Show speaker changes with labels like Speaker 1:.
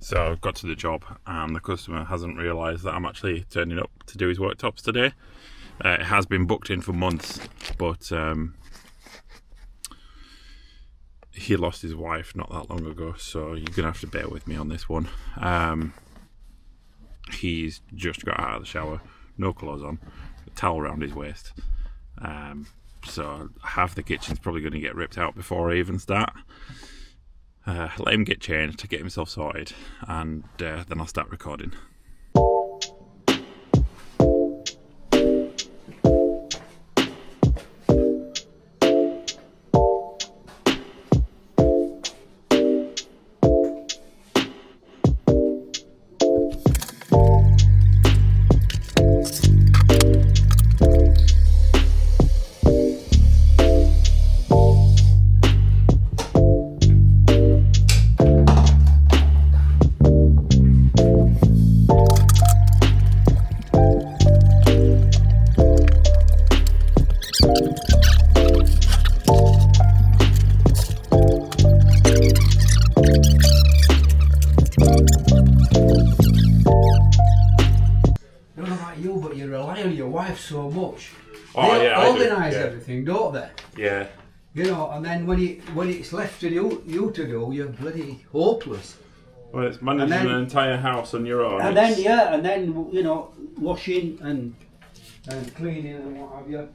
Speaker 1: So I got to the job and the customer hasn't realised that I'm actually turning up to do his worktops today. It has been booked in for months, but he lost his wife not that long ago, so you're gonna have to bear with me on this one. He's just got out of the shower, no clothes on, a towel around his waist. So half the kitchen's probably going to get ripped out before I even start. Let him get changed to get himself sorted, and then I'll start recording.
Speaker 2: But you rely on your wife so much.
Speaker 1: Oh,
Speaker 2: they
Speaker 1: yeah,
Speaker 2: organise
Speaker 1: I do, yeah.
Speaker 2: everything, don't they?
Speaker 1: Yeah.
Speaker 2: You know, and then when it's left to you to do, you're bloody hopeless.
Speaker 1: Well, it's managing an entire house on your own.
Speaker 2: And then you know, washing and cleaning and what have you.